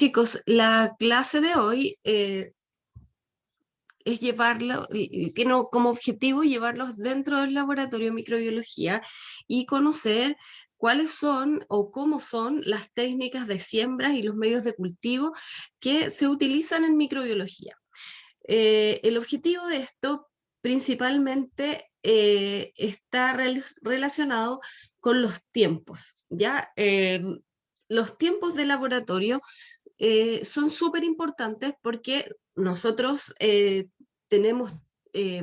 Chicos, la clase de hoy tiene como objetivo llevarlos dentro del laboratorio de microbiología y conocer cuáles son o cómo son las técnicas de siembras y los medios de cultivo que se utilizan en microbiología. El objetivo de esto principalmente está relacionado con los tiempos, ¿ya? Los tiempos de laboratorio son súper importantes porque nosotros tenemos eh,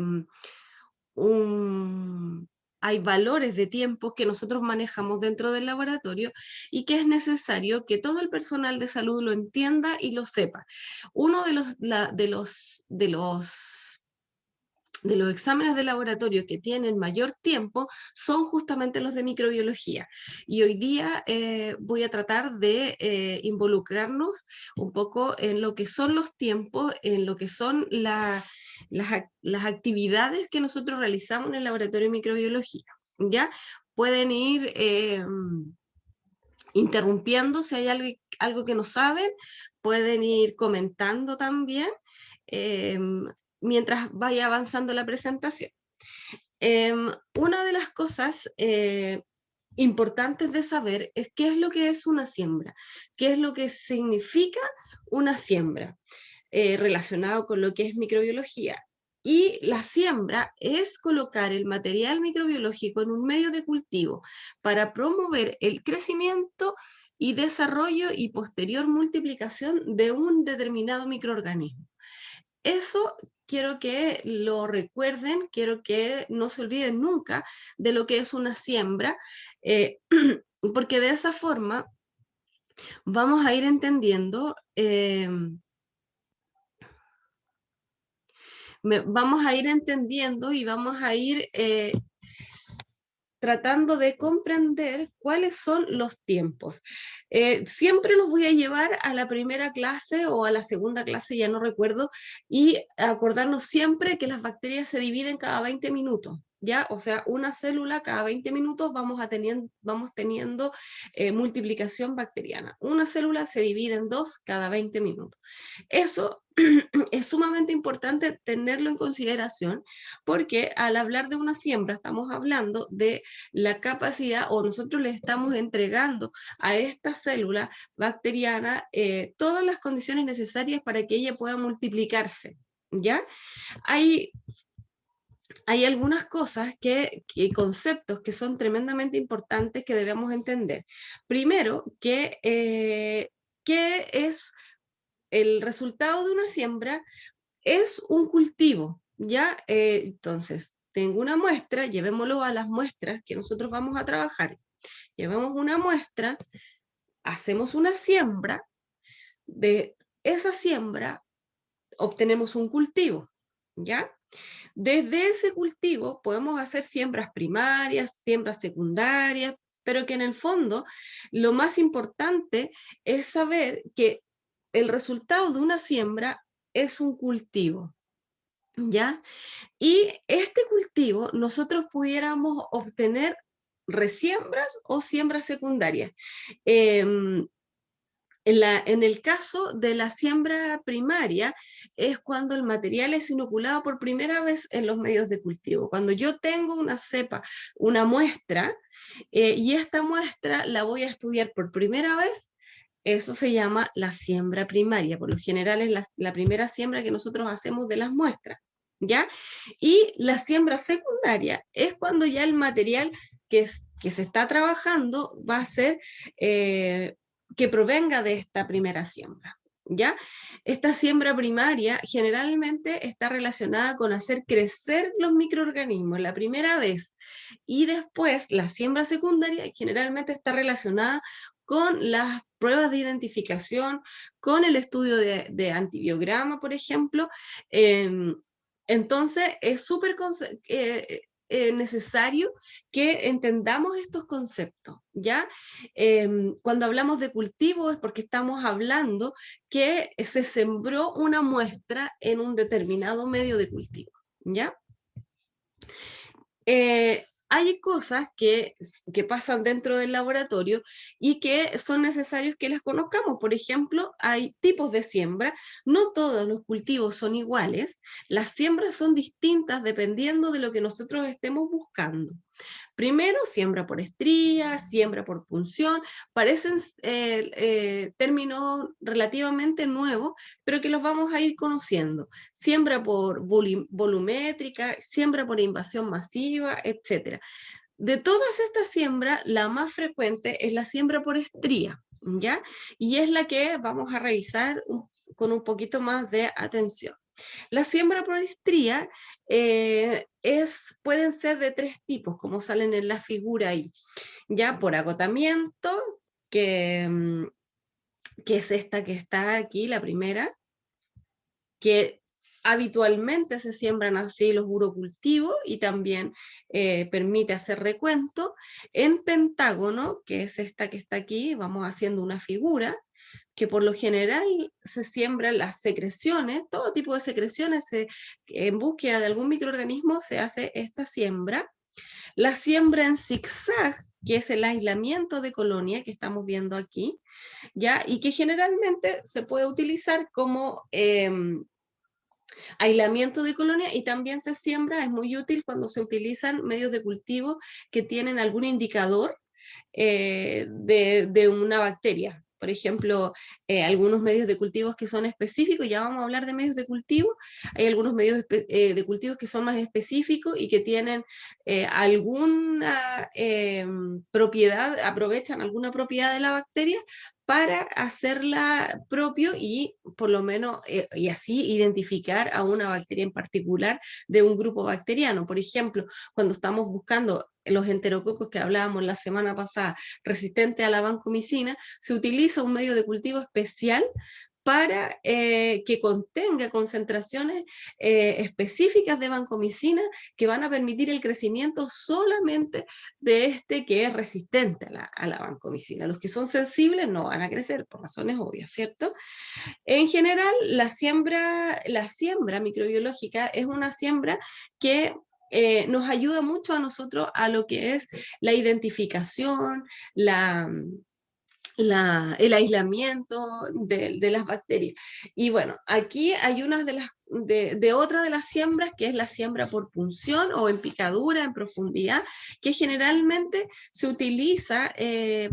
un, hay valores de tiempo que nosotros manejamos dentro del laboratorio y que es necesario que todo el personal de salud lo entienda y lo sepa. Uno de los exámenes de laboratorio que tienen mayor tiempo son justamente los de microbiología. Y hoy día voy a tratar de involucrarnos un poco en lo que son los tiempos, en lo que son las actividades que nosotros realizamos en el laboratorio de microbiología. ¿Ya? Pueden ir interrumpiendo si hay algo que no saben, pueden ir comentando también. Eh, mientras vaya avanzando la presentación. Una de las cosas importantes de saber es qué es lo que es una siembra, qué es lo que significa una siembra, relacionado con lo que es microbiología. Y la siembra es colocar el material microbiológico en un medio de cultivo para promover el crecimiento y desarrollo y posterior multiplicación de un determinado microorganismo. Eso quiero que lo recuerden, quiero que no se olviden nunca de lo que es una siembra, porque de esa forma vamos a ir entendiendo, y vamos a ir tratando de comprender cuáles son los tiempos. Siempre los voy a llevar a la primera clase o a la segunda clase, ya no recuerdo, y acordarnos siempre que las bacterias se dividen cada 20 minutos. ¿Ya? O sea, una célula cada 20 minutos vamos teniendo multiplicación bacteriana. Una célula se divide en dos cada 20 minutos. Eso es sumamente importante tenerlo en consideración porque al hablar de una siembra estamos hablando de la capacidad o nosotros le estamos entregando a esta célula bacteriana todas las condiciones necesarias para que ella pueda multiplicarse. ¿Ya? Hay algunas cosas conceptos que son tremendamente importantes que debemos entender. Primero, que es el resultado de una siembra es un cultivo, ¿ya? Entonces, tengo una muestra, llevémoslo a las muestras que nosotros vamos a trabajar. Llevamos una muestra, hacemos una siembra, de esa siembra obtenemos un cultivo, ¿ya? Desde ese cultivo podemos hacer siembras primarias, siembras secundarias, pero que en el fondo lo más importante es saber que el resultado de una siembra es un cultivo, ¿ya? Y este cultivo nosotros pudiéramos obtener resiembras o siembras secundarias. En el caso de la siembra primaria es cuando el material es inoculado por primera vez en los medios de cultivo. Cuando yo tengo una cepa, una muestra, y esta muestra la voy a estudiar por primera vez, eso se llama la siembra primaria. Por lo general es la primera siembra que nosotros hacemos de las muestras, ¿ya? Y la siembra secundaria es cuando ya el material que se está trabajando va a ser que provenga de esta primera siembra, ¿ya? Esta siembra primaria generalmente está relacionada con hacer crecer los microorganismos la primera vez, y después la siembra secundaria generalmente está relacionada con las pruebas de identificación, con el estudio de antibiograma, por ejemplo. Entonces, es súper necesario que entendamos estos conceptos, ¿ya? Cuando hablamos de cultivo es porque estamos hablando que se sembró una muestra en un determinado medio de cultivo, ¿ya? hay cosas que pasan dentro del laboratorio y que son necesarios que las conozcamos. Por ejemplo, hay tipos de siembra, no todos los cultivos son iguales, las siembras son distintas dependiendo de lo que nosotros estemos buscando. Primero, siembra por estría, siembra por punción, parecen términos relativamente nuevos, pero que los vamos a ir conociendo. Siembra por volumétrica, siembra por invasión masiva, etc. De todas estas siembras, la más frecuente es la siembra por estría, ¿ya? Y es la que vamos a revisar con un poquito más de atención. La siembra por estría pueden ser de 3 tipos, como salen en la figura ahí. Ya por agotamiento, que, que es esta que está aquí, la primera, que habitualmente se siembran así los urocultivos y también permite hacer recuento. En pentágono, que es esta que está aquí, vamos haciendo una figura, que por lo general se siembran las secreciones, todo tipo de secreciones, en búsqueda de algún microorganismo se hace esta siembra. La siembra en zigzag, que es el aislamiento de colonia que estamos viendo aquí, ¿ya? Y que generalmente se puede utilizar como aislamiento de colonia y también se siembra, es muy útil cuando se utilizan medios de cultivo que tienen algún indicador de una bacteria. Por ejemplo, algunos medios de cultivos que son específicos, ya vamos a hablar de medios de cultivo, hay algunos medios de cultivos que son más específicos y que tienen alguna propiedad, aprovechan alguna propiedad de la bacteria para hacerla propio y por lo menos, y así identificar a una bacteria en particular de un grupo bacteriano. Por ejemplo, cuando estamos buscando los enterococos que hablábamos la semana pasada, resistentes a la vancomicina, se utiliza un medio de cultivo especial para que contenga concentraciones específicas de vancomicina que van a permitir el crecimiento solamente de este que es resistente a la vancomicina. Los que son sensibles no van a crecer por razones obvias, ¿cierto? En general, la siembra microbiológica es una siembra que nos ayuda mucho a nosotros a lo que es la identificación, el aislamiento de las bacterias. Y bueno, aquí hay unas de otra de las siembras, que es la siembra por punción o en picadura, en profundidad, que generalmente se utiliza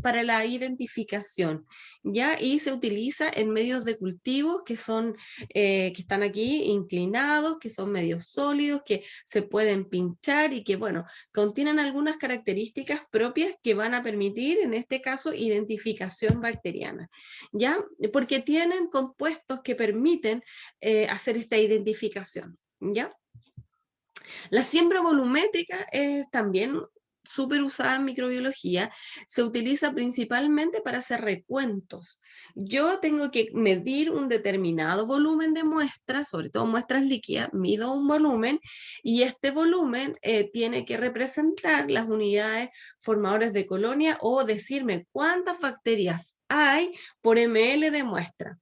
para la identificación, ¿ya? Y se utiliza en medios de cultivo que están aquí inclinados, que son medios sólidos, que se pueden pinchar y que, bueno, contienen algunas características propias que van a permitir, en este caso, identificación bacteriana, ¿ya? Porque tienen compuestos que permiten hacer esta identificación, ¿ya? La siembra volumétrica es también súper usada en microbiología, se utiliza principalmente para hacer recuentos. Yo tengo que medir un determinado volumen de muestras, sobre todo muestras líquidas, mido un volumen y este volumen tiene que representar las unidades formadoras de colonia o decirme cuántas bacterias hay por ml de muestra.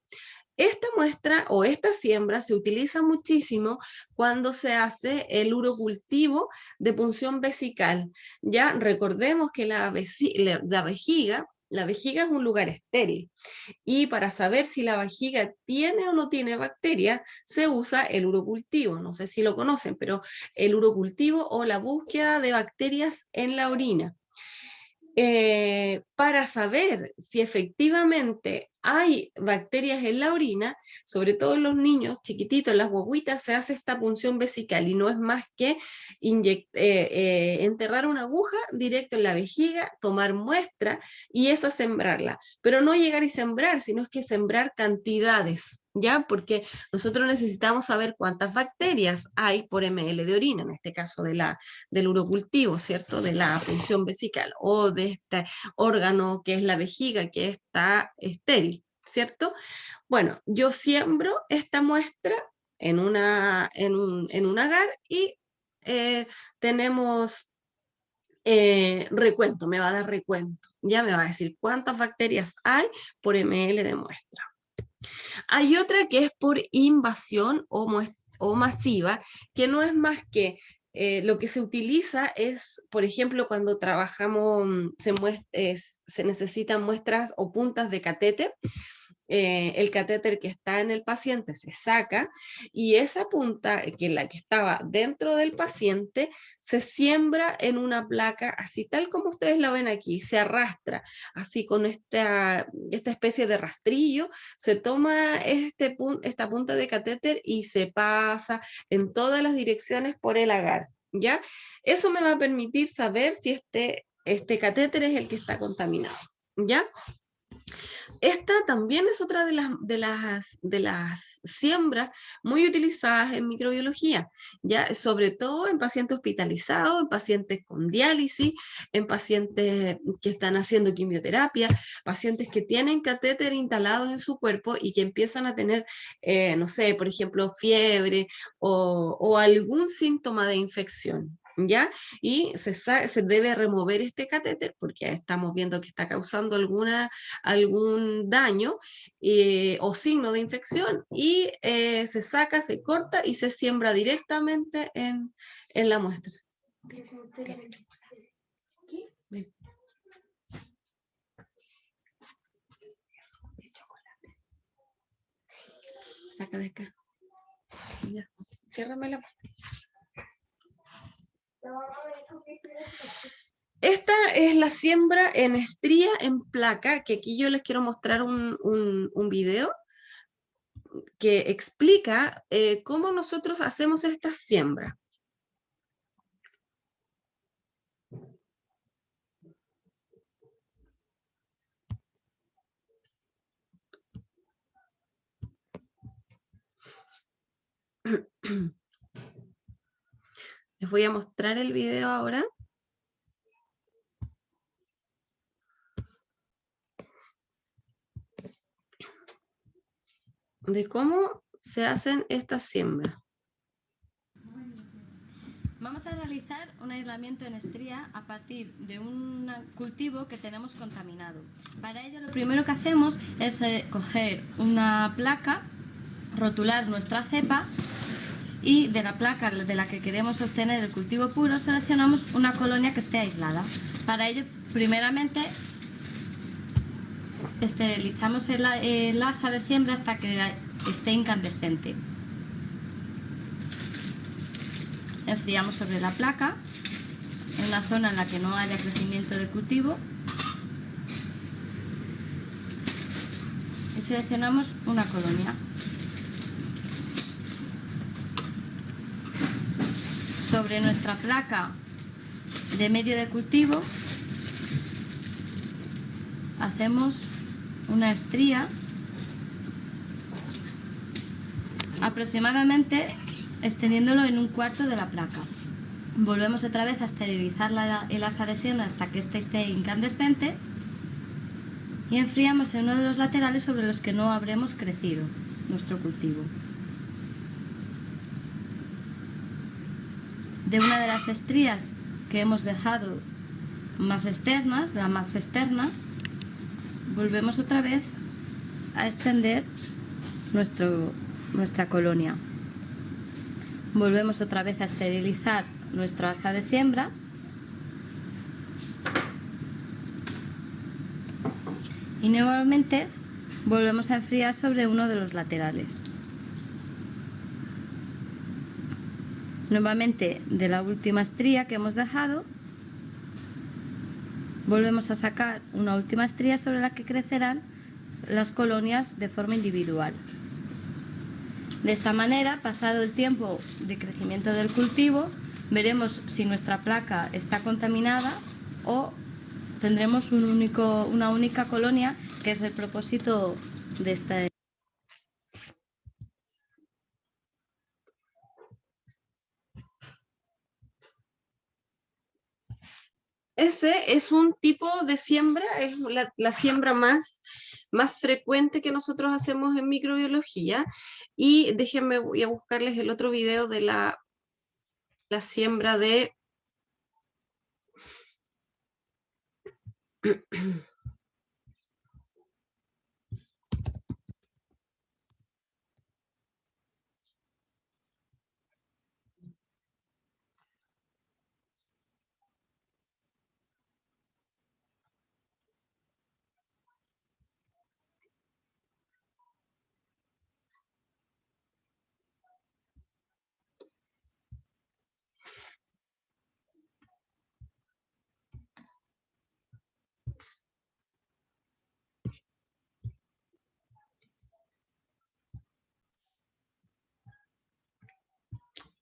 Esta muestra o esta siembra se utiliza muchísimo cuando se hace el urocultivo de punción vesical. Ya recordemos que la vejiga es un lugar estéril y para saber si la vejiga tiene o no tiene bacterias se usa el urocultivo. No sé si lo conocen, pero el urocultivo o la búsqueda de bacterias en la orina. Para saber si efectivamente hay bacterias en la orina, sobre todo en los niños chiquititos, en las guaguitas, se hace esta punción vesical y no es más que enterrar una aguja directo en la vejiga, tomar muestra y esa sembrarla. Pero no llegar y sembrar, sino es que sembrar cantidades. ¿Ya? Porque nosotros necesitamos saber cuántas bacterias hay por ml de orina, en este caso del urocultivo, ¿cierto? De la punción vesical o de este órgano que es la vejiga, que está estéril, ¿cierto? Bueno, yo siembro esta muestra en un agar y tenemos recuento, me va a dar recuento, ya me va a decir cuántas bacterias hay por ml de muestra. Hay otra que es por invasión o masiva, que no es más que lo que se utiliza es, por ejemplo, cuando trabajamos, se necesitan muestras o puntas de catéter. El catéter que está en el paciente se saca y esa punta, que la que estaba dentro del paciente, se siembra en una placa, así tal como ustedes la ven aquí, se arrastra, así con esta especie de rastrillo, se toma esta punta de catéter y se pasa en todas las direcciones por el agar, ¿ya? Eso me va a permitir saber si este catéter es el que está contaminado, ¿ya? Esta también es otra de las siembras muy utilizadas en microbiología, ¿ya? Sobre todo en pacientes hospitalizados, en pacientes con diálisis, en pacientes que están haciendo quimioterapia, pacientes que tienen catéter instalados en su cuerpo y que empiezan a tener, no sé, por ejemplo, fiebre o algún síntoma de infección, ¿ya? Y se debe remover este catéter porque estamos viendo que está causando algún daño o signo de infección y se saca, se corta y se siembra directamente en la muestra. Saca de acá. Ya. Ciérrame la puerta. Esta es la siembra en estría en placa, que aquí yo les quiero mostrar un video que explica cómo nosotros hacemos esta siembra. Les voy a mostrar el video ahora. De cómo se hacen estas siembras. Vamos a realizar un aislamiento en estría a partir de un cultivo que tenemos contaminado. Para ello lo primero que hacemos es coger una placa, rotular nuestra cepa y de la placa de la que queremos obtener el cultivo puro seleccionamos una colonia que esté aislada. Para ello, primeramente, esterilizamos el asa de siembra hasta que esté incandescente. Enfriamos sobre la placa en una zona en la que no haya crecimiento de cultivo y seleccionamos una colonia. Sobre nuestra placa de medio de cultivo hacemos una estría aproximadamente extendiéndolo en un cuarto de la placa. Volvemos otra vez a esterilizar el asa de siembra hasta que éste esté incandescente y enfriamos en uno de los laterales sobre los que no habremos crecido nuestro cultivo. De una de las estrías que hemos dejado más externas, la más externa, volvemos otra vez a extender nuestra colonia. Volvemos otra vez a esterilizar nuestra asa de siembra y nuevamente volvemos a enfriar sobre uno de los laterales. Nuevamente de la última estría que hemos dejado volvemos a sacar una última estría sobre la que crecerán las colonias de forma individual. De esta manera, pasado el tiempo de crecimiento del cultivo, veremos si nuestra placa está contaminada o tendremos una única colonia, que es el propósito de esta. Ese es un tipo de siembra, es la siembra más frecuente que nosotros hacemos en microbiología. Y déjenme, voy a buscarles el otro video de la siembra de...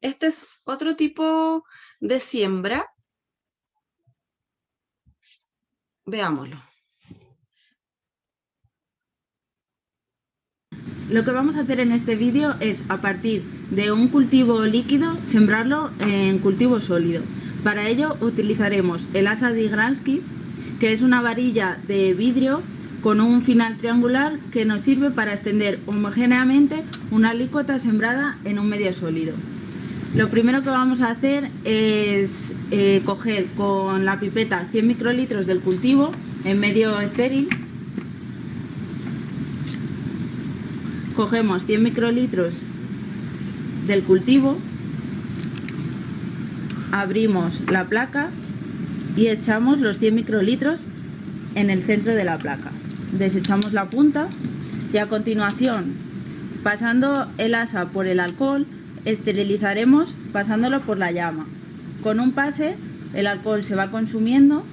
Este es otro tipo de siembra. Veámoslo. Lo que vamos a hacer en este vídeo es, a partir de un cultivo líquido, sembrarlo en cultivo sólido. Para ello utilizaremos el asa de Igransky, que es una varilla de vidrio con un final triangular que nos sirve para extender homogéneamente una alícuota sembrada en un medio sólido. Lo primero que vamos a hacer es coger con la pipeta 100 microlitros del cultivo en medio estéril. Cogemos 100 microlitros del cultivo, abrimos la placa y echamos los 100 microlitros en el centro de la placa. Desechamos la punta y a continuación, pasando el asa por el alcohol, esterilizaremos pasándolo por la llama. Con un pase el alcohol se va consumiendo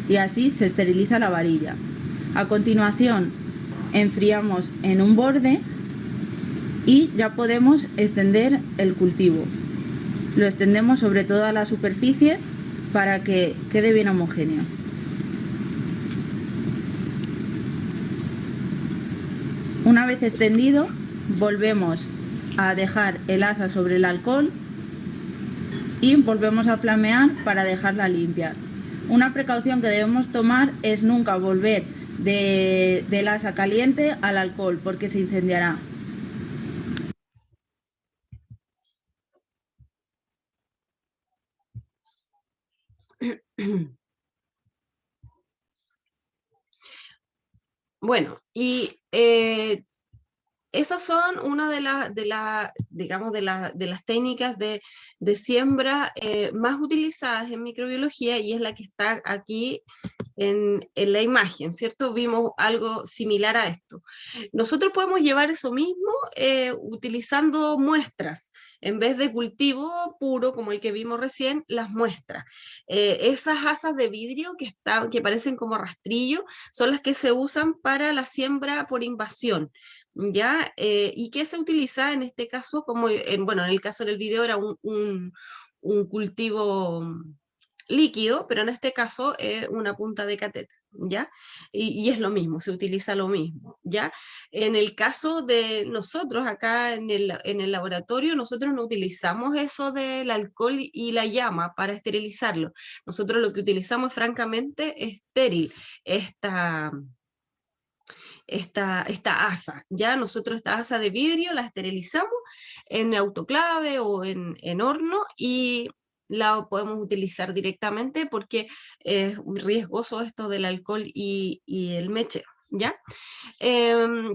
y así se esteriliza la varilla. A continuación enfriamos en un borde y ya podemos extender el cultivo. Lo extendemos sobre toda la superficie para que quede bien homogéneo. Una vez extendido, volvemos a dejar el asa sobre el alcohol y volvemos a flamear para dejarla limpia. Una precaución que debemos tomar es nunca volver del asa caliente al alcohol, porque se incendiará. Bueno, y esas son una digamos, de las técnicas de siembra más utilizadas en microbiología, y es la que está aquí en la imagen, ¿cierto? Vimos algo similar a esto. Nosotros podemos llevar eso mismo utilizando muestras. En vez de cultivo puro, como el que vimos recién, las muestras. Esas asas de vidrio que parecen como rastrillo son las que se usan para la siembra por invasión. ¿Ya? ¿Y qué se utiliza en este caso? Como bueno, en el caso del video era un cultivo líquido, pero en este caso es una punta de catéter, ¿ya? Y es lo mismo, se utiliza lo mismo, ¿ya? En el caso de nosotros, acá en el laboratorio, nosotros no utilizamos eso del alcohol y la llama para esterilizarlo. Nosotros lo que utilizamos es francamente estéril, esta asa, ya nosotros esta asa de vidrio la esterilizamos en autoclave o en horno y la podemos utilizar directamente porque es riesgoso esto del alcohol y el mechero, ¿ya?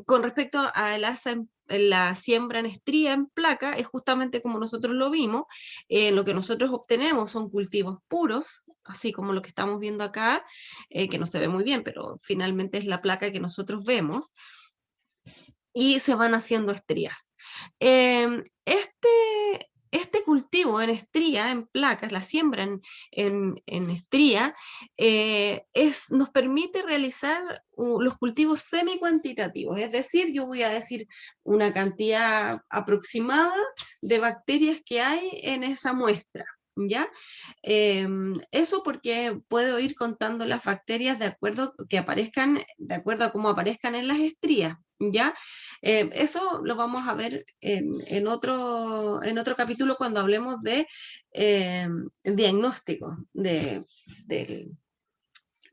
Con respecto a la siembra en estría, en placa, es justamente como nosotros lo vimos. Lo que nosotros obtenemos son cultivos puros, así como lo que estamos viendo acá, que no se ve muy bien, pero finalmente es la placa que nosotros vemos, y se van haciendo estrías. Este cultivo en estría, en placas, la siembra en estría, nos permite realizar los cultivos semi-cuantitativos, es decir, yo voy a decir una cantidad aproximada de bacterias que hay en esa muestra, ¿ya? Eso porque puedo ir contando las bacterias de acuerdo a cómo aparezcan en las estrías, ¿ya? Eso lo vamos a ver en otro capítulo cuando hablemos de diagnóstico del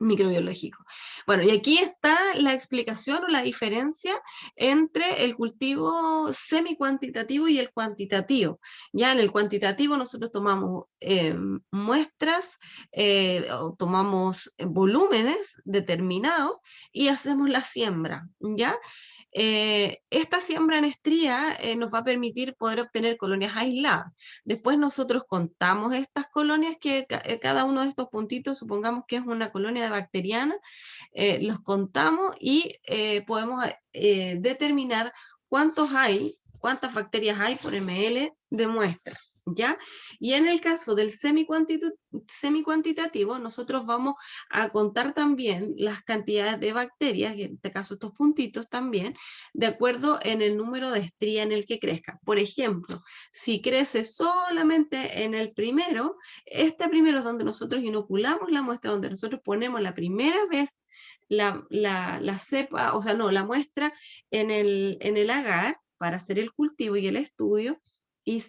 microbiológico. Bueno, y aquí está la explicación o la diferencia entre el cultivo semi-cuantitativo y el cuantitativo. Ya en el cuantitativo nosotros tomamos muestras o tomamos volúmenes determinados y hacemos la siembra, ¿ya? Esta siembra en estría nos va a permitir poder obtener colonias aisladas. Después nosotros contamos estas colonias, que cada uno de estos puntitos, supongamos que es una colonia bacteriana, los contamos y podemos determinar cuántas bacterias hay por ml de muestra. ¿ya? Y en el caso del semicuantitativo, nosotros vamos a contar también las cantidades de bacterias, y en este caso estos puntitos también, de acuerdo en el número de estría en el que crezca. Por ejemplo, si crece solamente en el primero, este primero es donde nosotros inoculamos la muestra, donde nosotros ponemos la primera vez la cepa, o sea, no, la muestra en el agar para hacer el cultivo y el estudio, y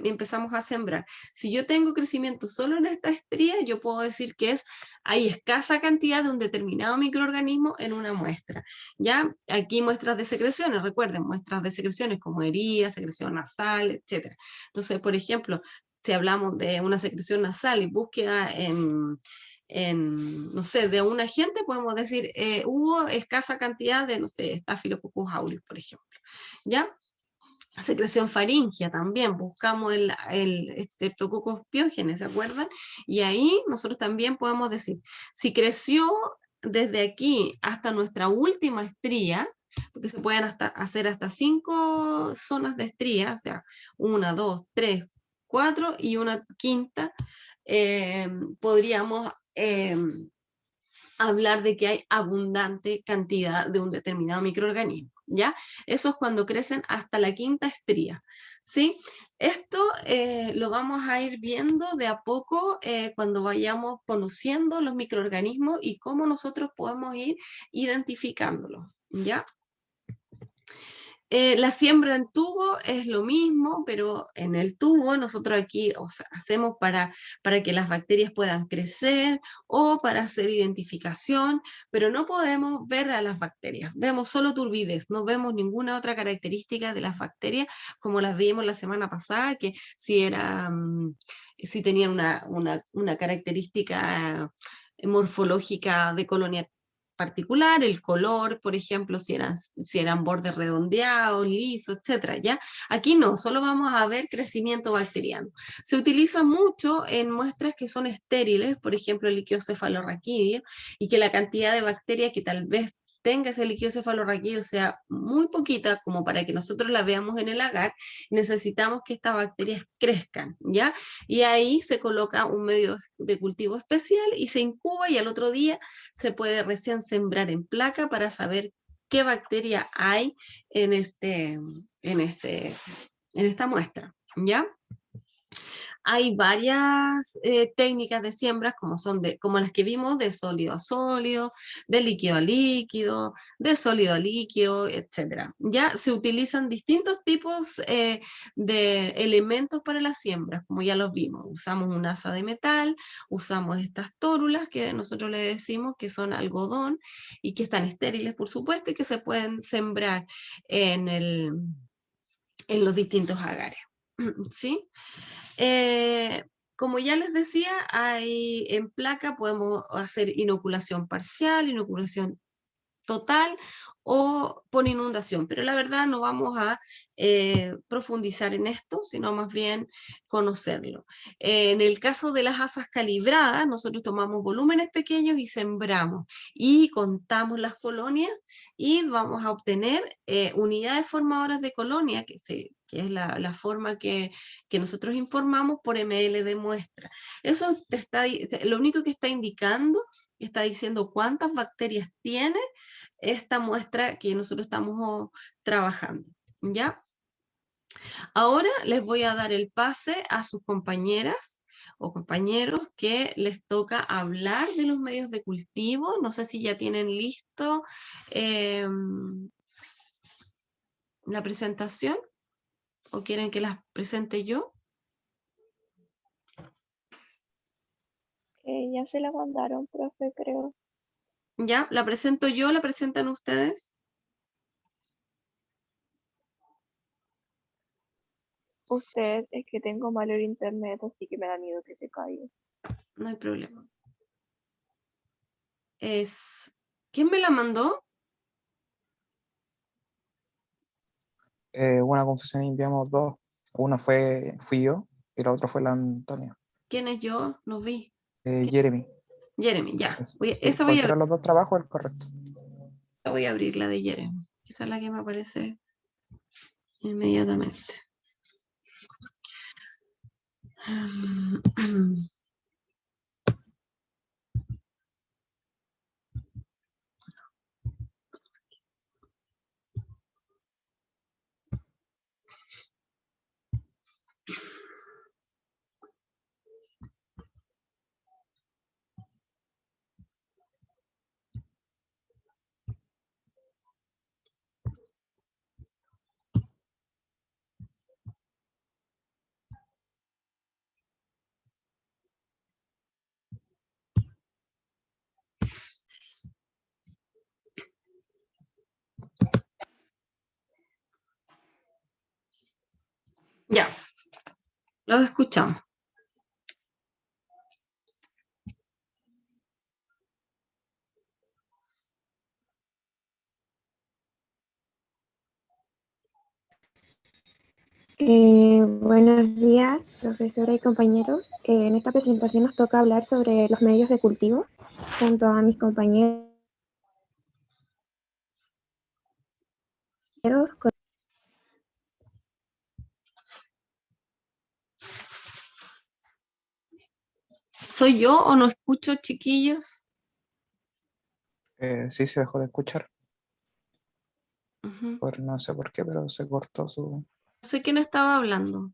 empezamos a sembrar. Si yo tengo crecimiento solo en esta estría, yo puedo decir que hay escasa cantidad de un determinado microorganismo en una muestra. ¿Ya? Aquí muestras de secreciones, recuerden, muestras de secreciones como heridas, secreción nasal, etc. Entonces, por ejemplo, si hablamos de una secreción nasal y búsqueda no sé, de un agente, podemos decir, hubo escasa cantidad de, no sé, Staphylococcus aureus, por ejemplo. ¿Ya? Secreción faríngea también, buscamos el Streptococcus pyogenes, ¿se acuerdan? Y ahí nosotros también podemos decir, si creció desde aquí hasta nuestra última estría, porque se pueden hacer hasta 5 zonas de estría, o sea, 1, 2, 3, 4 y una quinta, podríamos hablar de que hay abundante cantidad de un determinado microorganismo, ¿ya? Eso es cuando crecen hasta la quinta estría, ¿sí? Esto lo vamos a ir viendo de a poco cuando vayamos conociendo los microorganismos y cómo nosotros podemos ir identificándolos, ¿ya? La siembra en tubo es lo mismo, pero en el tubo nosotros aquí hacemos para que las bacterias puedan crecer o para hacer identificación, pero no podemos ver a las bacterias, vemos solo turbidez, no vemos ninguna otra característica de las bacterias como las vimos la semana pasada, que si tenían una característica morfológica de colonia particular, el color, por ejemplo, si eran bordes redondeados, lisos, etcétera, ¿ya? Aquí no, solo vamos a ver crecimiento bacteriano. Se utiliza mucho en muestras que son estériles, por ejemplo, el líquido cefalorraquídeo, y que la cantidad de bacterias que tal vez tenga ese líquido cefalorraquídeo sea muy poquita, como para que nosotros la veamos en el agar, necesitamos que estas bacterias crezcan, ¿ya? Y ahí se coloca un medio de cultivo especial y se incuba, y al otro día se puede recién sembrar en placa para saber qué bacteria hay en esta muestra, ¿ya? Hay varias técnicas de siembras como las que vimos, de sólido a sólido, de líquido a líquido, de sólido a líquido, etc. Ya se utilizan distintos tipos de elementos para las siembras, como ya los vimos. Usamos un asa de metal, usamos estas tórulas que nosotros le decimos que son algodón y que están estériles, por supuesto, y que se pueden sembrar en los distintos agares. ¿Sí? Como ya les decía, en placa podemos hacer inoculación parcial, inoculación total o por inundación, pero la verdad no vamos a profundizar en esto, sino más bien conocerlo. En el caso de las asas calibradas, nosotros tomamos volúmenes pequeños y sembramos y contamos las colonias y vamos a obtener unidades formadoras de colonia, que es la forma que nosotros informamos por ml de muestra. Eso lo único que está indicando, está diciendo cuántas bacterias tiene esta muestra que nosotros estamos trabajando, ¿ya? Ahora les voy a dar el pase a sus compañeras o compañeros que les toca hablar de los medios de cultivo. No sé si ya tienen listo la presentación o quieren que las presente yo. Ya se la mandaron, profe, creo. ¿Ya? ¿La presento yo? ¿La presentan ustedes? Usted, es que tengo malo el internet, así que me da miedo que se caiga. No hay problema. ¿Quién me la mandó? Una confusión y enviamos dos. Una fui yo y la otra fue la Antonia. ¿Quién es yo? No vi. Jeremy. Jeremy, ya. Sí, Esa voy a cualquiera de los dos trabajos es correcto. voy a abrir, la de Jeremy. Esa es la que me aparece inmediatamente. Ya, los escuchamos. Buenos días, profesora y compañeros. En esta presentación nos toca hablar sobre los medios de cultivo junto a mis compañeros. ¿Soy yo o no escucho, chiquillos? Sí se dejó de escuchar, Ujú. no sé por qué, pero se cortó su... No sé quién estaba hablando.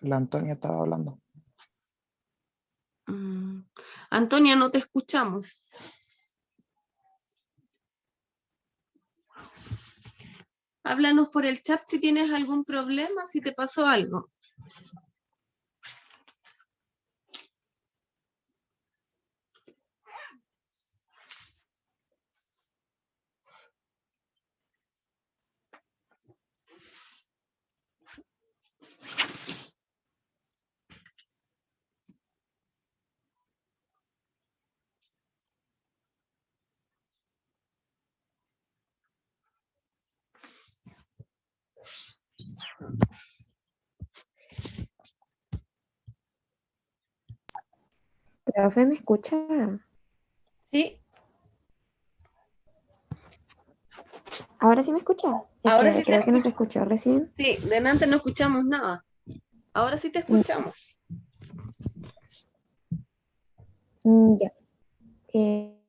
La Antonia estaba hablando. Antonia, no te escuchamos. Háblanos por el chat si tienes algún problema, si te pasó algo. Profe, ¿me escucha? Sí, ¿Ahora sí me escucha? Es ahora que sí te creo que no se escucho. escuchó recién. Sí, de antes no escuchamos nada. Ahora sí te escuchamos. Ya. Eh,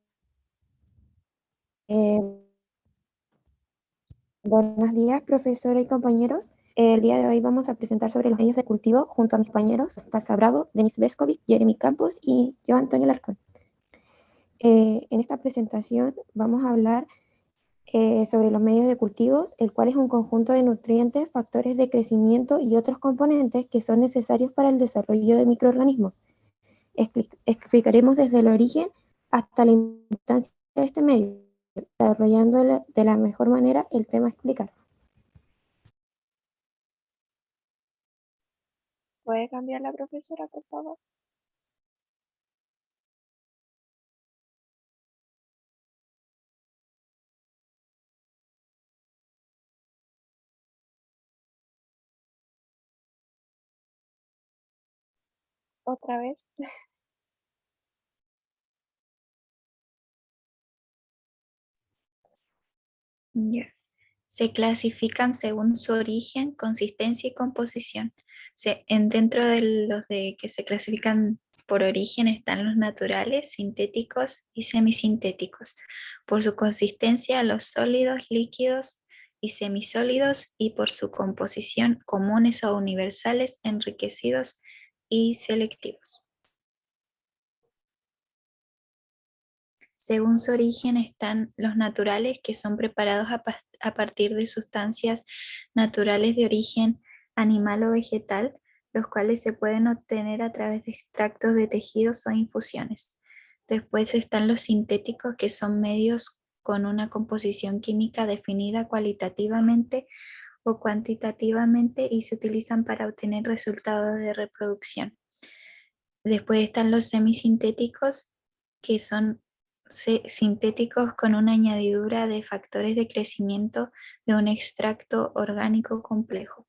eh, Buenos días, profesora y compañeros. El día de hoy vamos a presentar sobre los medios de cultivo junto a mis compañeros Stasa Bravo, Denis Vescovic, Jeremy Campos y yo, Antonio Larcón. En esta presentación vamos a hablar sobre los medios de cultivos, el cual es un conjunto de nutrientes, factores de crecimiento y otros componentes que son necesarios para el desarrollo de microorganismos. Explicaremos desde el origen hasta la importancia de este medio, desarrollando de la mejor manera el tema a explicar. ¿Puede cambiar la profesora, por favor? Otra vez. Ya. Se clasifican según su origen, consistencia y composición. Dentro de los de que se clasifican por origen están los naturales, sintéticos y semisintéticos. Por su consistencia, los sólidos, líquidos y semisólidos, y por su composición, comunes o universales, enriquecidos y selectivos. Según su origen están los naturales, que son preparados a partir de sustancias naturales de origen animal o vegetal, los cuales se pueden obtener a través de extractos de tejidos o infusiones. Después están los sintéticos, que son medios con una composición química definida cualitativamente o cuantitativamente y se utilizan para obtener resultados de reproducción. Después están los semisintéticos, que son sintéticos con una añadidura de factores de crecimiento de un extracto orgánico complejo.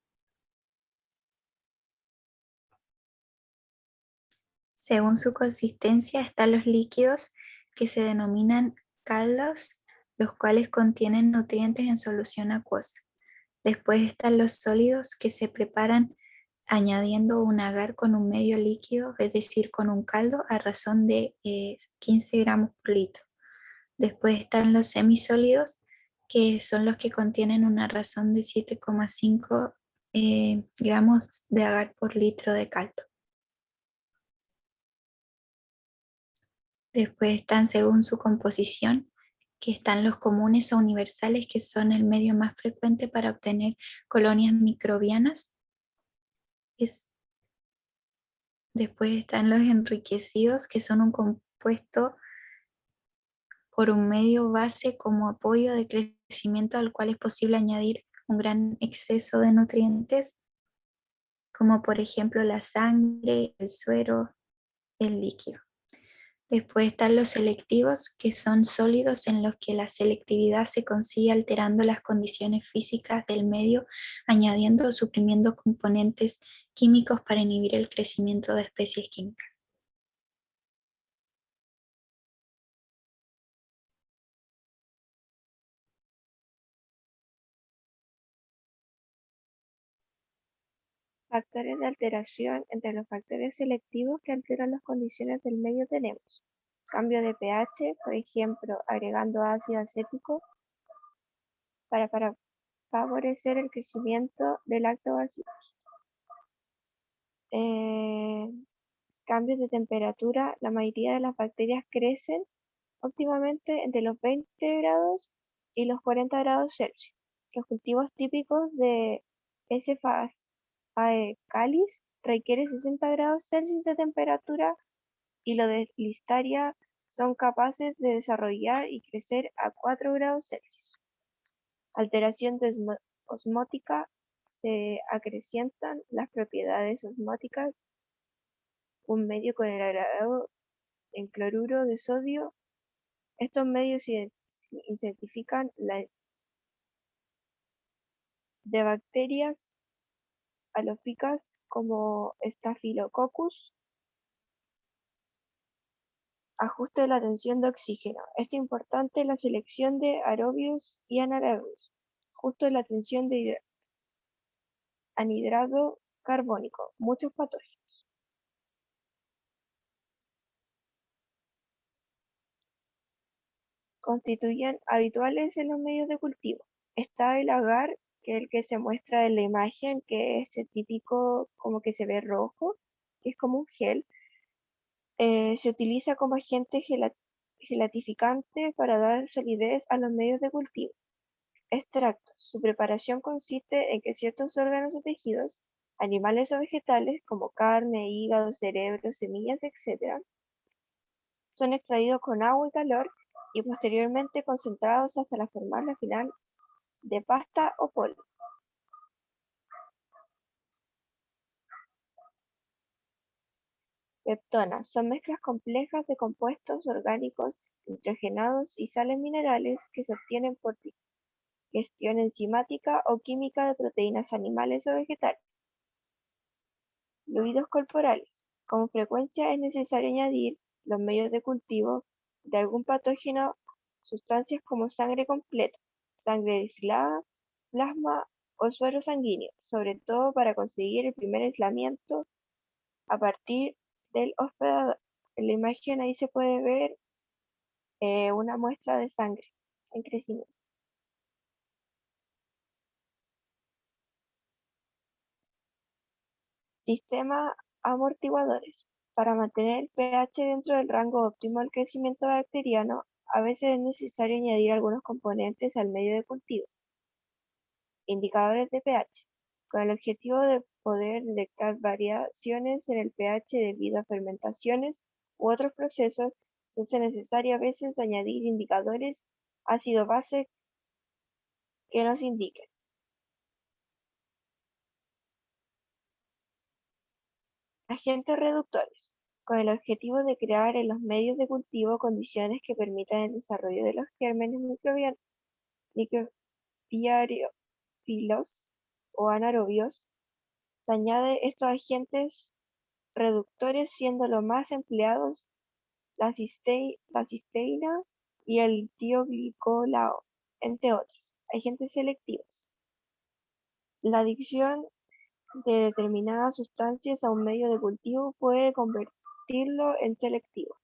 Según su consistencia están los líquidos, que se denominan caldos, los cuales contienen nutrientes en solución acuosa. Después están los sólidos, que se preparan añadiendo un agar con un medio líquido, es decir, con un caldo, a razón de 15 gramos por litro. Después están los semisólidos, que son los que contienen una razón de 7,5 gramos de agar por litro de caldo. Después están, según su composición, que están los comunes o universales, que son el medio más frecuente para obtener colonias microbianas. Después están los enriquecidos, que son un compuesto por un medio base como apoyo de crecimiento al cual es posible añadir un gran exceso de nutrientes, como por ejemplo la sangre, el suero, el líquido. Después están los selectivos, que son sólidos en los que la selectividad se consigue alterando las condiciones físicas del medio, añadiendo o suprimiendo componentes químicos para inhibir el crecimiento de especies químicas. Factores de alteración. Entre los factores selectivos que alteran las condiciones del medio tenemos cambio de pH, por ejemplo, agregando ácido acético para favorecer el crecimiento de lactobacilos. Cambios de temperatura. La mayoría de las bacterias crecen óptimamente entre los 20 grados y los 40 grados Celsius. Los cultivos típicos de S. faecalis requieren 60 grados Celsius de temperatura, y los de Listaria son capaces de desarrollar y crecer a 4 grados Celsius. Alteración osmótica. Se acrecientan las propiedades osmóticas. Un medio con el agregado en cloruro de sodio. Estos medios intensifican la de bacterias halófitas como Staphylococcus. Ajuste de la tensión de oxígeno. Esto es importante en la selección de aerobios y anaerobios. Ajuste de la tensión de anhidrado carbónico. Muchos patógenos. Constituyen habituales en los medios de cultivo. Está el agar, que es el que se muestra en la imagen, que es este típico como que se ve rojo, que es como un gel. Se utiliza como agente gelatificante para dar solidez a los medios de cultivo. Extractos. Su preparación consiste en que ciertos órganos o tejidos, animales o vegetales, como carne, hígado, cerebro, semillas, etc., son extraídos con agua y calor y posteriormente concentrados hasta la forma final de pasta o polvo. Peptonas. Son mezclas complejas de compuestos orgánicos nitrogenados y sales minerales que se obtienen por digestión enzimática o química de proteínas animales o vegetales. Fluidos corporales. Con frecuencia es necesario añadir los medios de cultivo de algún patógeno, sustancias como sangre completa, sangre destilada, plasma o suero sanguíneo, sobre todo para conseguir el primer aislamiento a partir del hospedador. En la imagen ahí se puede ver una muestra de sangre en crecimiento. Sistema amortiguadores. Para mantener el pH dentro del rango óptimo del crecimiento bacteriano, a veces es necesario añadir algunos componentes al medio de cultivo. Indicadores de pH. Con el objetivo de poder detectar variaciones en el pH debido a fermentaciones u otros procesos, se hace necesario a veces añadir indicadores ácido-base que nos indiquen. Agentes reductores. Con el objetivo de crear en los medios de cultivo condiciones que permitan el desarrollo de los gérmenes microbiófilos o anaerobios, se añade estos agentes reductores, siendo los más empleados la cisteína y el tioglicolao, entre otros. Agentes selectivos. La adición de determinadas sustancias a un medio de cultivo puede convertirlo en selectivo.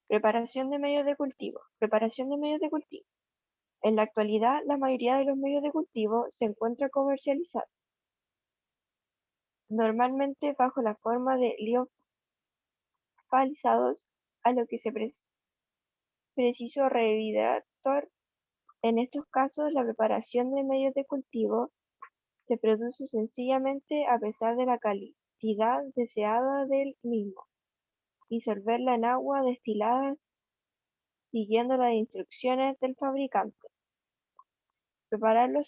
Preparación de medios de cultivo. Preparación de medios de cultivo. En la actualidad, la mayoría de los medios de cultivo se encuentran comercializados, normalmente bajo la forma de liofalizados, a lo que se preciso rehidratador. En estos casos, la preparación de medios de cultivo se produce sencillamente a pesar de la calidad deseada del mismo, disolverla en agua destilada siguiendo las instrucciones del fabricante. Prepararlo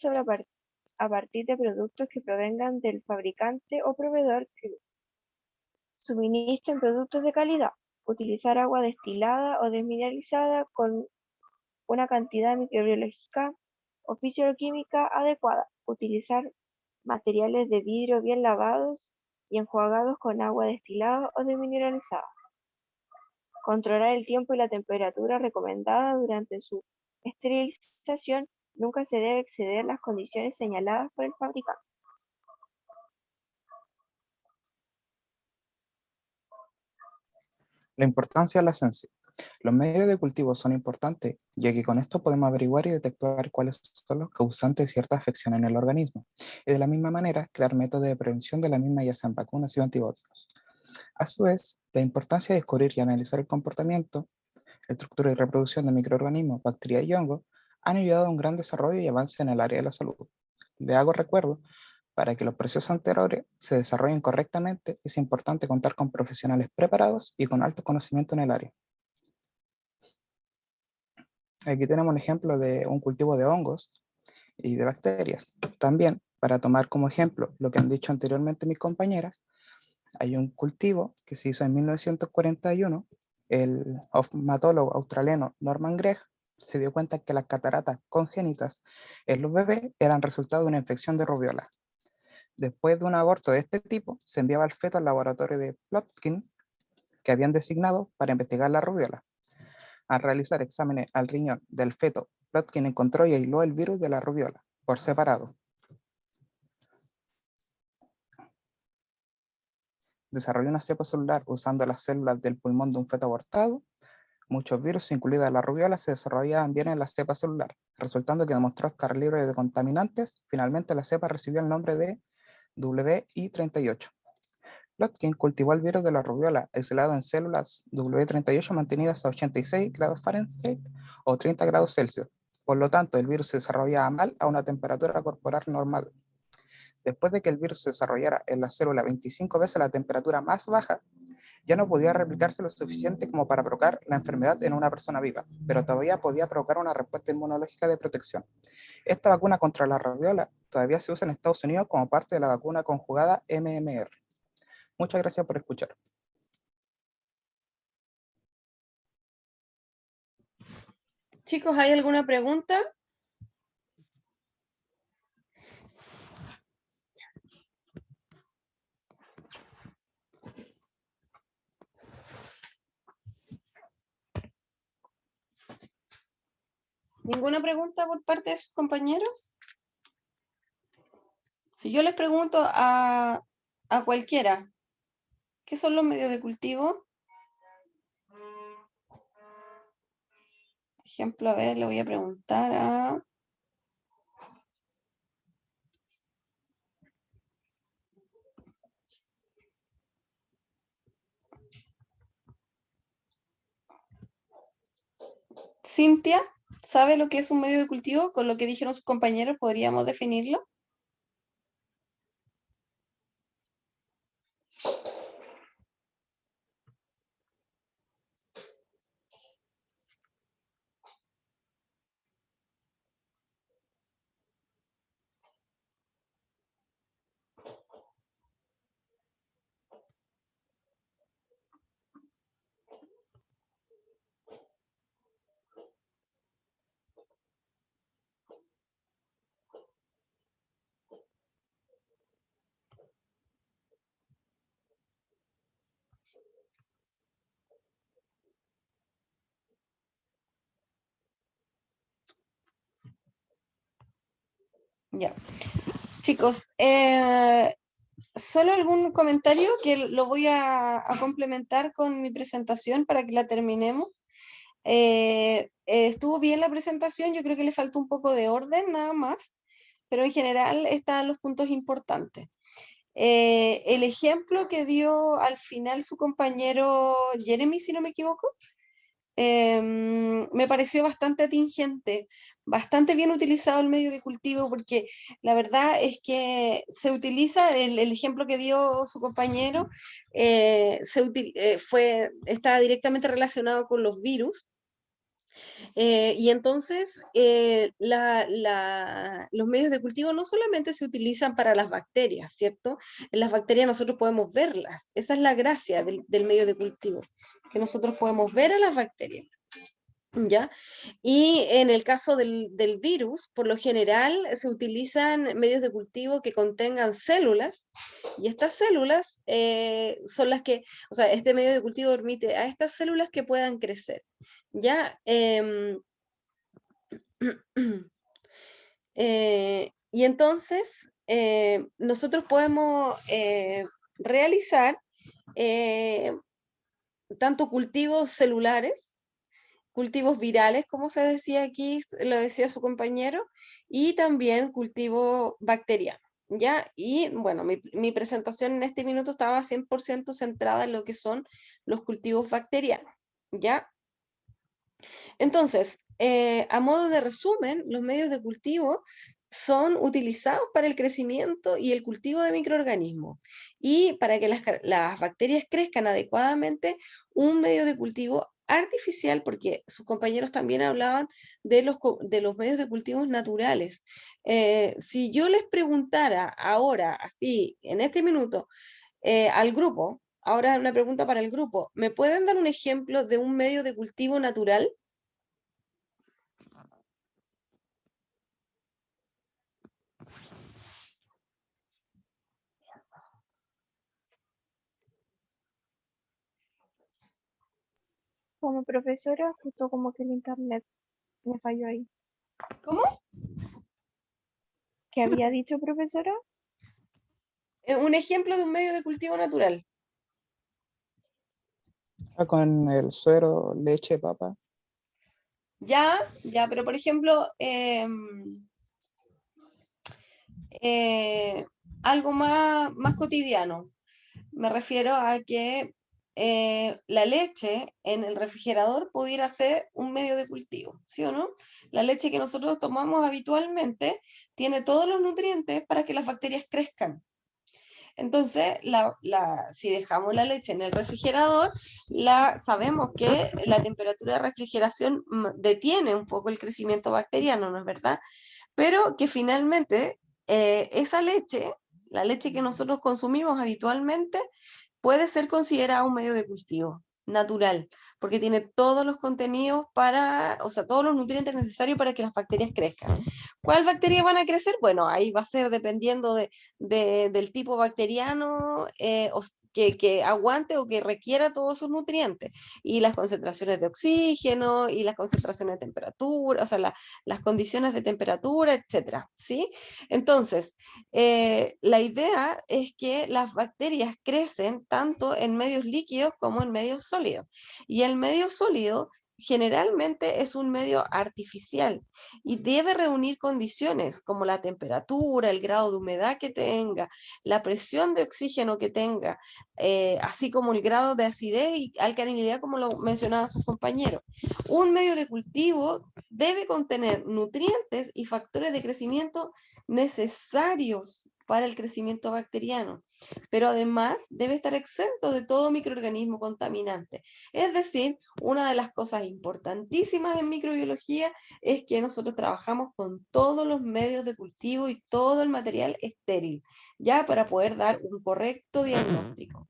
a partir de productos que provengan del fabricante o proveedor que suministren productos de calidad. Utilizar agua destilada o desmineralizada con una cantidad microbiológica o fisicoquímica adecuada. Utilizar materiales de vidrio bien lavados y enjuagados con agua destilada o desmineralizada. Controlar el tiempo y la temperatura recomendada durante su esterilización. Nunca se debe exceder las condiciones señaladas por el fabricante. La importancia de la ciencia. Los medios de cultivo son importantes, ya que con esto podemos averiguar y detectar cuáles son los causantes de cierta afección en el organismo, y de la misma manera crear métodos de prevención de la misma, ya sean vacunas y antibióticos. A su vez, la importancia de descubrir y analizar el comportamiento, estructura y reproducción de microorganismos, bacterias y hongos han ayudado a un gran desarrollo y avance en el área de la salud. Le hago recuerdo, para que los procesos anteriores se desarrollen correctamente, es importante contar con profesionales preparados y con alto conocimiento en el área. Aquí tenemos un ejemplo de un cultivo de hongos y de bacterias. También, para tomar como ejemplo lo que han dicho anteriormente mis compañeras, hay un cultivo que se hizo en 1941. El oftalmólogo australiano Norman Gregg se dio cuenta que las cataratas congénitas en los bebés eran resultado de una infección de rubiola. Después de un aborto de este tipo, se enviaba al feto al laboratorio de Plotkin, que habían designado para investigar la rubiola. Al realizar exámenes al riñón del feto, Plotkin encontró y aisló el virus de la rubiola por separado. Desarrolló una cepa celular usando las células del pulmón de un feto abortado. Muchos virus, incluida la rubiola, se desarrollaban bien en la cepa celular, resultando que demostró estar libre de contaminantes. Finalmente, la cepa recibió el nombre de WI38. Plotkin cultivó el virus de la rubiola aislado en células W38 mantenidas a 86 grados Fahrenheit o 30 grados Celsius. Por lo tanto, el virus se desarrollaba mal a una temperatura corporal normal. Después de que el virus se desarrollara en la célula 25 veces la temperatura más baja, ya no podía replicarse lo suficiente como para provocar la enfermedad en una persona viva, pero todavía podía provocar una respuesta inmunológica de protección. Esta vacuna contra la rubiola todavía se usa en Estados Unidos como parte de la vacuna conjugada MMR. Muchas gracias por escuchar. Chicos, ¿hay alguna pregunta? ¿Ninguna pregunta por parte de sus compañeros? Si yo les pregunto a cualquiera, ¿qué son los medios de cultivo? Por ejemplo, a ver, le voy a preguntar a... Cintia, ¿sabe lo que es un medio de cultivo? Con lo que dijeron sus compañeros, ¿podríamos definirlo? Ya. Chicos, solo algún comentario que lo voy a complementar con mi presentación para que la terminemos. Estuvo bien la presentación, yo creo que le faltó un poco de orden nada más, pero en general están los puntos importantes. El ejemplo que dio al final su compañero Jeremy, si no me equivoco, me pareció bastante atingente, bastante bien utilizado el medio de cultivo, porque la verdad es que se utiliza, el ejemplo que dio su compañero, está directamente relacionado con los virus. Y entonces los medios de cultivo no solamente se utilizan para las bacterias, ¿cierto? En las bacterias nosotros podemos verlas. Esa es la gracia del medio de cultivo, que nosotros podemos ver a las bacterias. ¿Ya? Y en el caso del virus, por lo general se utilizan medios de cultivo que contengan células, y estas células son las que, o sea, este medio de cultivo permite a estas células que puedan crecer. ¿Ya? Y entonces nosotros podemos realizar tanto cultivos celulares, cultivos virales, como se decía aquí, lo decía su compañero, y también cultivo bacteriano, ¿ya? Y bueno, mi presentación en este minuto estaba 100% centrada en lo que son los cultivos bacterianos, ¿ya? Entonces, a modo de resumen, los medios de cultivo son utilizados para el crecimiento y el cultivo de microorganismos. Y para que las bacterias crezcan adecuadamente, un medio de cultivo artificial, porque sus compañeros también hablaban de los medios de cultivos naturales. Si yo les preguntara ahora, así, en este minuto, al grupo, ahora una pregunta para el grupo, ¿me pueden dar un ejemplo de un medio de cultivo natural? Como profesora, justo como que el internet me falló ahí. ¿Cómo? ¿Qué había dicho, profesora? Un ejemplo de un medio de cultivo natural. Con el suero, leche, papa. Ya, pero por ejemplo, algo más cotidiano. Me refiero a que la leche en el refrigerador pudiera ser un medio de cultivo, ¿sí o no? La leche que nosotros tomamos habitualmente tiene todos los nutrientes para que las bacterias crezcan. Entonces, si dejamos la leche en el refrigerador, sabemos que la temperatura de refrigeración detiene un poco el crecimiento bacteriano, ¿no es verdad? Pero que finalmente esa leche, la leche que nosotros consumimos habitualmente, puede ser considerada un medio de cultivo natural, porque tiene todos los contenidos o sea, todos los nutrientes necesarios para que las bacterias crezcan. ¿Cuál bacteria van a crecer? Bueno, ahí va a ser dependiendo del tipo bacteriano que aguante o que requiera todos esos nutrientes, y las concentraciones de oxígeno, y las concentraciones de temperatura, o sea, las condiciones de temperatura, etcétera, ¿sí? Entonces, la idea es que las bacterias crecen tanto en medios líquidos como en medios sólidos. Y el medio sólido generalmente es un medio artificial y debe reunir condiciones como la temperatura, el grado de humedad que tenga, la presión de oxígeno que tenga, así como el grado de acidez y alcalinidad, como lo mencionaban sus compañeros. Un medio de cultivo debe contener nutrientes y factores de crecimiento necesarios para el crecimiento bacteriano, pero además debe estar exento de todo microorganismo contaminante. Es decir, una de las cosas importantísimas en microbiología es que nosotros trabajamos con todos los medios de cultivo y todo el material estéril, ya para poder dar un correcto diagnóstico.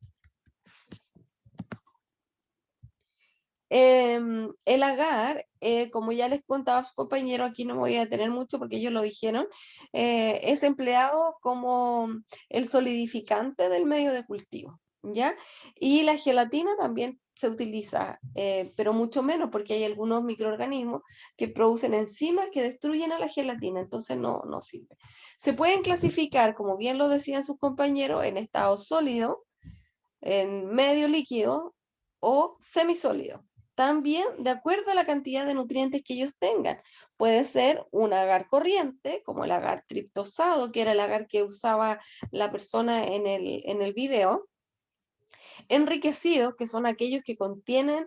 El agar, como ya les contaba su compañero, aquí no me voy a detener mucho porque ellos lo dijeron, es empleado como el solidificante del medio de cultivo, ¿ya? Y la gelatina también se utiliza, pero mucho menos, porque hay algunos microorganismos que producen enzimas que destruyen a la gelatina, entonces no sirve. Se pueden clasificar, como bien lo decían sus compañeros, en estado sólido, en medio líquido o semisólido. También de acuerdo a la cantidad de nutrientes que ellos tengan. Puede ser un agar corriente, como el agar triptosado, que era el agar que usaba la persona en el video. Enriquecidos, que son aquellos que contienen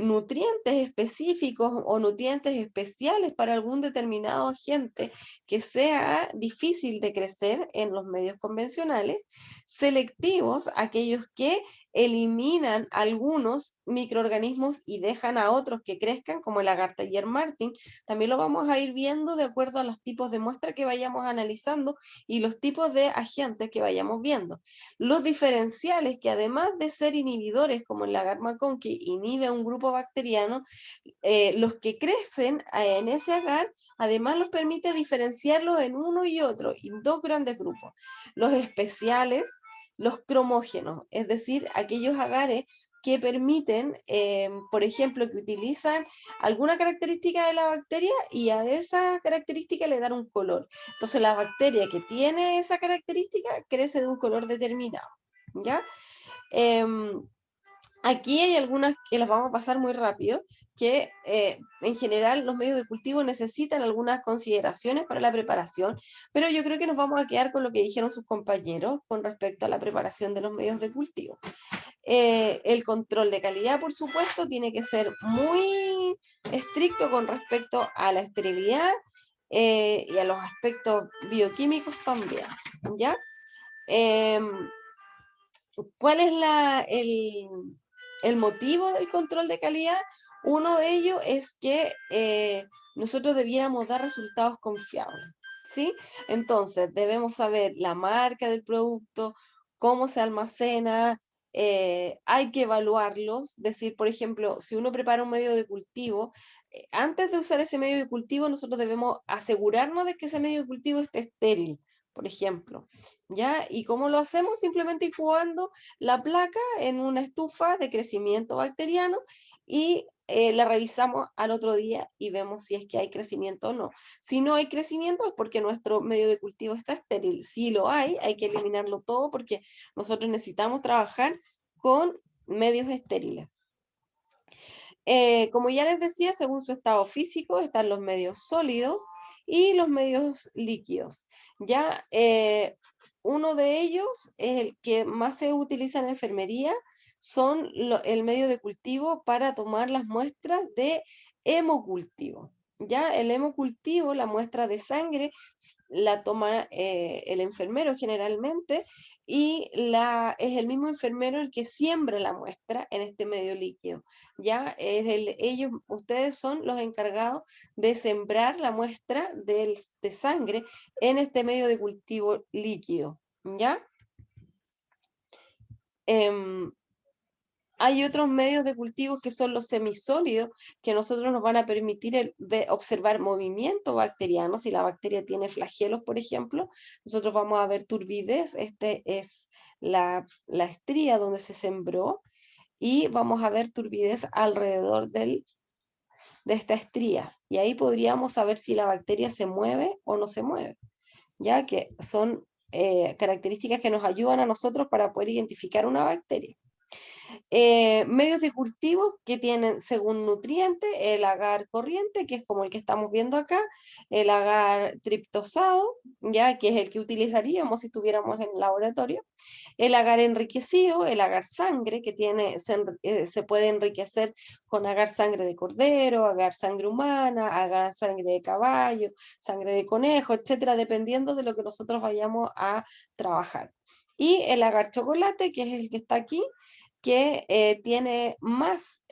nutrientes específicos o nutrientes especiales para algún determinado agente que sea difícil de crecer en los medios convencionales. Selectivos, aquellos que eliminan algunos microorganismos y dejan a otros que crezcan, como el agar Taylor-Martin. También lo vamos a ir viendo de acuerdo a los tipos de muestra que vayamos analizando y los tipos de agentes que vayamos viendo. Los diferenciales, que además de ser inhibidores, como el agar Macon, que inhibe a un grupo bacteriano, los que crecen en ese agar, además los permite diferenciarlos en uno y otro, en dos grandes grupos. Los especiales, los cromógenos, es decir, aquellos agares que permiten, por ejemplo, que utilizan alguna característica de la bacteria y a esa característica le dan un color. Entonces la bacteria que tiene esa característica crece de un color determinado, ¿ya? Aquí hay algunas que las vamos a pasar muy rápido, que en general los medios de cultivo necesitan algunas consideraciones para la preparación, pero yo creo que nos vamos a quedar con lo que dijeron sus compañeros con respecto a la preparación de los medios de cultivo. El control de calidad, por supuesto, tiene que ser muy estricto con respecto a la esterilidad y a los aspectos bioquímicos también, ¿ya? ¿Cuál es el motivo del control de calidad? Uno de ellos es que nosotros debiéramos dar resultados confiables, ¿sí? Entonces, debemos saber la marca del producto, cómo se almacena, hay que evaluarlos, decir, por ejemplo, si uno prepara un medio de cultivo, antes de usar ese medio de cultivo, nosotros debemos asegurarnos de que ese medio de cultivo esté estéril, por ejemplo, ¿ya? ¿Y cómo lo hacemos? Simplemente incubando la placa en una estufa de crecimiento bacteriano y la revisamos al otro día y vemos si es que hay crecimiento o no. Si no hay crecimiento es porque nuestro medio de cultivo está estéril. Si lo hay que eliminarlo todo porque nosotros necesitamos trabajar con medios estériles. Como ya les decía, según su estado físico están los medios sólidos y los medios líquidos. Ya uno de ellos, el que más se utiliza en enfermería, son el medio de cultivo para tomar las muestras de hemocultivo. Ya el hemocultivo, la muestra de sangre, la toma el enfermero generalmente y es el mismo enfermero el que siembra la muestra en este medio líquido. Ya ustedes son los encargados de sembrar la muestra de sangre en este medio de cultivo líquido, ¿ya? Hay otros medios de cultivo que son los semisólidos, que a nosotros nos van a permitir observar movimiento bacteriano. Si la bacteria tiene flagelos, por ejemplo, nosotros vamos a ver turbidez. Este es la estría donde se sembró y vamos a ver turbidez alrededor de esta estría. Y ahí podríamos saber si la bacteria se mueve o no se mueve, ya que son características que nos ayudan a nosotros para poder identificar una bacteria. Medios de cultivo que tienen según nutrientes el agar corriente, que es como el que estamos viendo acá, el agar triptosado, ya que es el que utilizaríamos si estuviéramos en el laboratorio, el agar enriquecido, el agar sangre, que se puede enriquecer con agar sangre de cordero, agar sangre humana, agar sangre de caballo, sangre de conejo, etcétera, dependiendo de lo que nosotros vayamos a trabajar. Y el agar chocolate, que es el que está aquí, que tiene más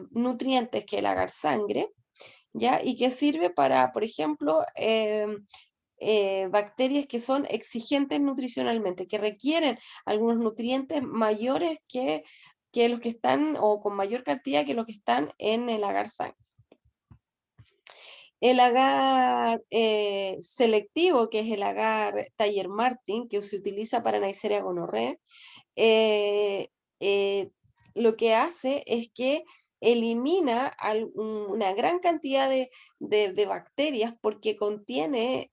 nutrientes que el agar sangre, ¿ya? Y que sirve para, por ejemplo, bacterias que son exigentes nutricionalmente, que requieren algunos nutrientes mayores que los que están, o con mayor cantidad que los que están en el agar sangre. El agar selectivo, que es el agar Taylor-Martin, que se utiliza para Neisseria gonorrhoeae, lo que hace es que elimina una gran cantidad de bacterias porque contiene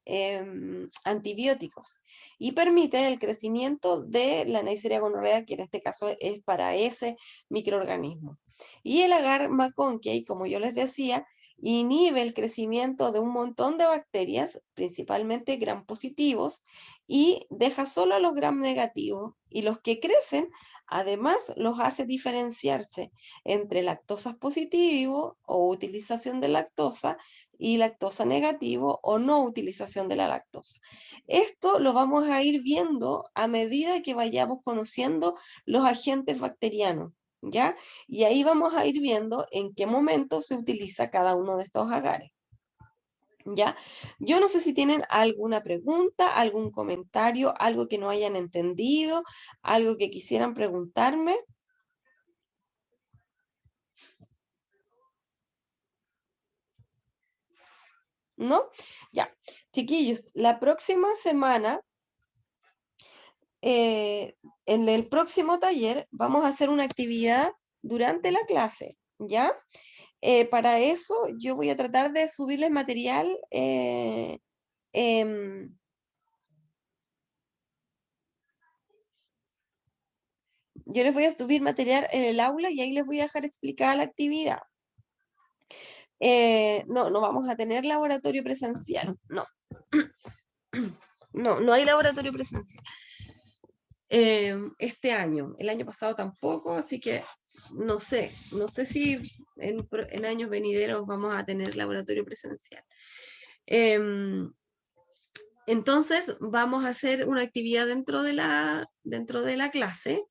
antibióticos y permite el crecimiento de la Neisseria gonorrhoeae, que en este caso es para ese microorganismo. Y el agar McConkey, como yo les decía, inhibe el crecimiento de un montón de bacterias, principalmente gram positivos, y deja solo a los gram negativos, y los que crecen, además, los hace diferenciarse entre lactosas positivo o utilización de lactosa y lactosa negativo o no utilización de la lactosa. Esto lo vamos a ir viendo a medida que vayamos conociendo los agentes bacterianos, ¿ya? Y ahí vamos a ir viendo en qué momento se utiliza cada uno de estos agares. ¿Ya? Yo no sé si tienen alguna pregunta, algún comentario, algo que no hayan entendido, algo que quisieran preguntarme. ¿No? Ya. Chiquillos, la próxima semana, en el próximo taller, vamos a hacer una actividad durante la clase, ¿ya? Para eso yo voy a tratar de subirles material yo les voy a subir material en el aula y ahí les voy a dejar explicada la actividad. No vamos a tener laboratorio presencial, no. No hay laboratorio presencial. Este año, el año pasado tampoco, así que no sé si en años venideros vamos a tener laboratorio presencial. Entonces vamos a hacer una actividad dentro de la clase.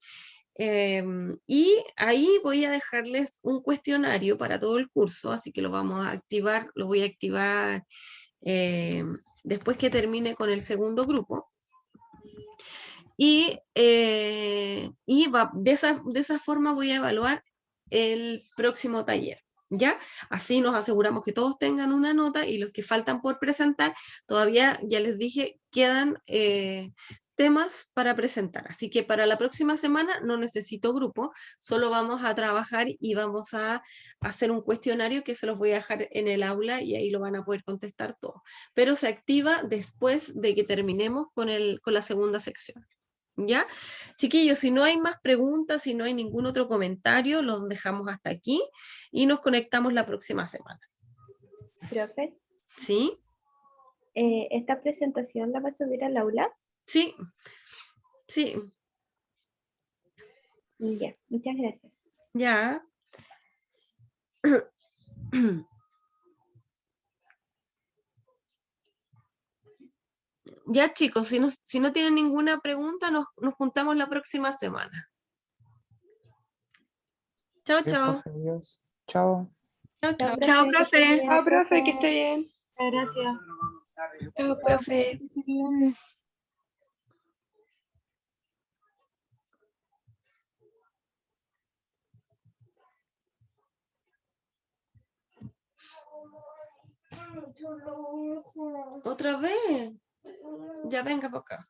Y ahí voy a dejarles un cuestionario para todo el curso, así que lo vamos a activar, lo voy a activar después que termine con el segundo grupo. Y de esa forma voy a evaluar el próximo taller, ¿ya? Así nos aseguramos que todos tengan una nota y los que faltan por presentar, todavía, ya les dije, quedan temas para presentar. Así que para la próxima semana no necesito grupo, solo vamos a trabajar y vamos a hacer un cuestionario que se los voy a dejar en el aula y ahí lo van a poder contestar todos. Pero se activa después de que terminemos con la segunda sección. ¿Ya? Chiquillos, si no hay más preguntas, si no hay ningún otro comentario, los dejamos hasta aquí y nos conectamos la próxima semana. Profe, ¿Sí? ¿esta presentación la va a subir al aula? Sí. Sí. Ya, muchas gracias. Ya. Ya, chicos, si no tienen ninguna pregunta, nos juntamos la próxima semana. Chao, Sí, chao. profe, adiós. Chao. Chao, chao. Chao, profe. Chao, profe, que esté bien. Gracias. Chao, profe. ¿Otra vez? Ya venga para acá.